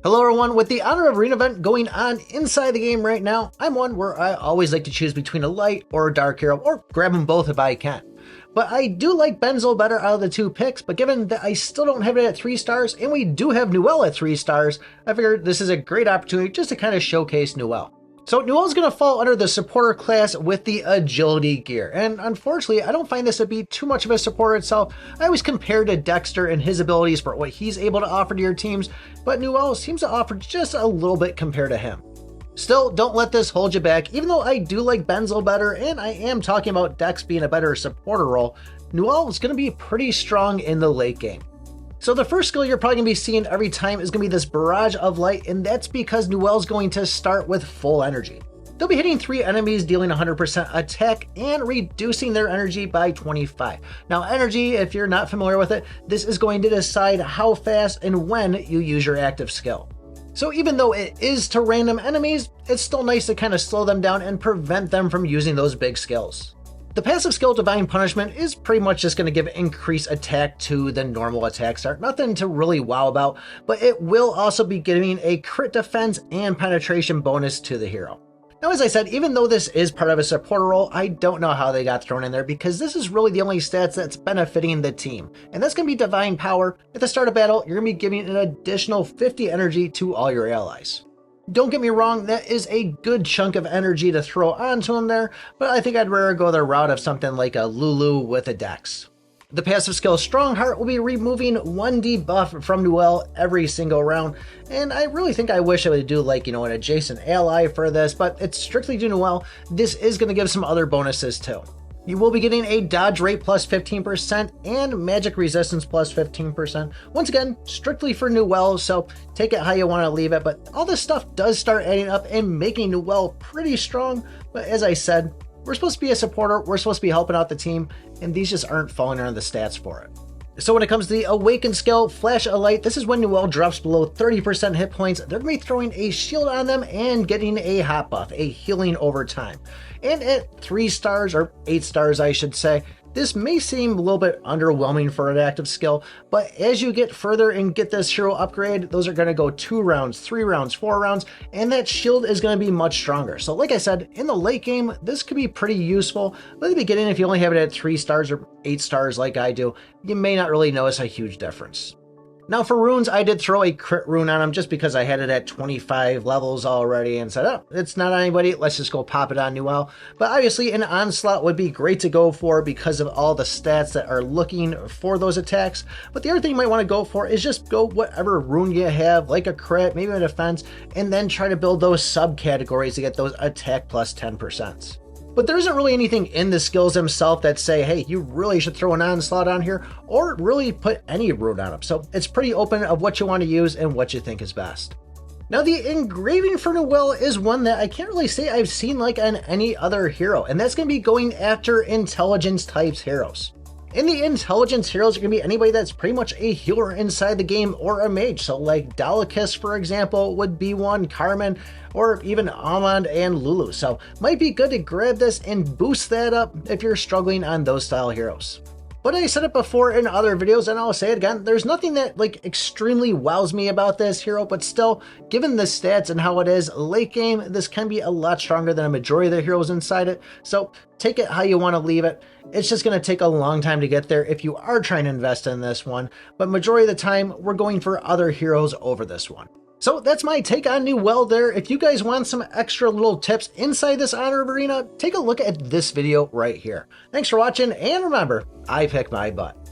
Hello everyone, with the Honor of Arena event going on inside the game right now, I'm one where I always like to choose between a light or a dark hero, or grab them both if I can. But I do like Benzo better out of the two picks, but given that I still don't have it at 3 stars, and we do have NUEL at 3 stars, I figured this is a great opportunity just to kind of showcase NUEL. So NUEL is going to fall under the supporter class with the agility gear, and unfortunately I don't find this to be too much of a supporter itself. I always compare to Dexter and his abilities for what he's able to offer to your teams, but NUEL seems to offer just a little bit compared to him. Still, don't let this hold you back. Even though I do like Benzo better, and I am talking about Dex being a better supporter role, NUEL is going to be pretty strong in the late game. So the first skill you're probably going to be seeing every time is going to be this Barrage of Light, and that's because NUEL is going to start with full energy. They'll be hitting 3 enemies, dealing 100% attack and reducing their energy by 25. Now energy, if you're not familiar with it, this is going to decide how fast and when you use your active skill. So even though it is to random enemies, it's still nice to kind of slow them down and prevent them from using those big skills. The passive skill Divine Punishment is pretty much just going to give increased attack to the normal attack start. Nothing to really wow about, but it will also be giving a crit defense and penetration bonus to the hero. Now, as I said, even though this is part of a supporter role, I don't know how they got thrown in there because this is really the only stats that's benefiting the team. And that's going to be Divine Power. At the start of battle, you're going to be giving an additional 50 energy to all your allies. Don't get me wrong, that is a good chunk of energy to throw onto him there, but I think I'd rather go the route of something like a Lulu with a Dex. The passive skill Strongheart will be removing 1 debuff from NUEL every single round, and I really think I wish I would do like, an adjacent ally for this, but it's strictly to NUEL. This is going to give some other bonuses too. You will be getting a dodge rate plus 15% and magic resistance plus 15%. Once again, strictly for NUEL, so take it how you want to leave it, but all this stuff does start adding up and making NUEL pretty strong. But as I said, we're supposed to be a supporter, we're supposed to be helping out the team, and these just aren't falling under the stats for it. So when it comes to the Awaken skill, Flash of Light, this is when NUEL drops below 30% hit points. They're going to be throwing a shield on them and getting a hot buff, a healing over time. And at 3 stars, or 8 stars I should say, this may seem a little bit underwhelming for an active skill, but as you get further and get this hero upgrade, those are going to go 2 rounds, 3 rounds, 4 rounds, and that shield is going to be much stronger. So like I said, in the late game, this could be pretty useful, but at the beginning, if you only have it at 3 stars or 8 stars like I do, you may not really notice a huge difference. Now for runes, I did throw a crit rune on him just because I had it at 25 levels already and said, oh, it's not on anybody, let's just go pop it on NUEL. But obviously an onslaught would be great to go for because of all the stats that are looking for those attacks. But the other thing you might want to go for is just go whatever rune you have, like a crit, maybe a defense, and then try to build those subcategories to get those attack plus 10%. But there isn't really anything in the skills themselves that say, hey, you really should throw an onslaught on here, or really put any rune on them. So it's pretty open of what you want to use and what you think is best. Now the engraving for NUEL is one that I can't really say I've seen like on any other hero, and that's going to be going after intelligence types heroes. In the intelligence heroes are going to be anybody that's pretty much a healer inside the game or a mage. So like Delikus, for example, would be one, Carmen, or even Almond and Lulu. So might be good to grab this and boost that up if you're struggling on those style heroes. But I said it before in other videos, and I'll say it again, there's nothing that like extremely wows me about this hero, but still, given the stats and how it is late game, this can be a lot stronger than a majority of the heroes inside it. So take it how you want to leave it. It's just going to take a long time to get there if you are trying to invest in this one, but majority of the time, we're going for other heroes over this one. So that's my take on NUEL there. If you guys want some extra little tips inside this Honor of Arena, take a look at this video right here. Thanks for watching, and remember, I pick my butt.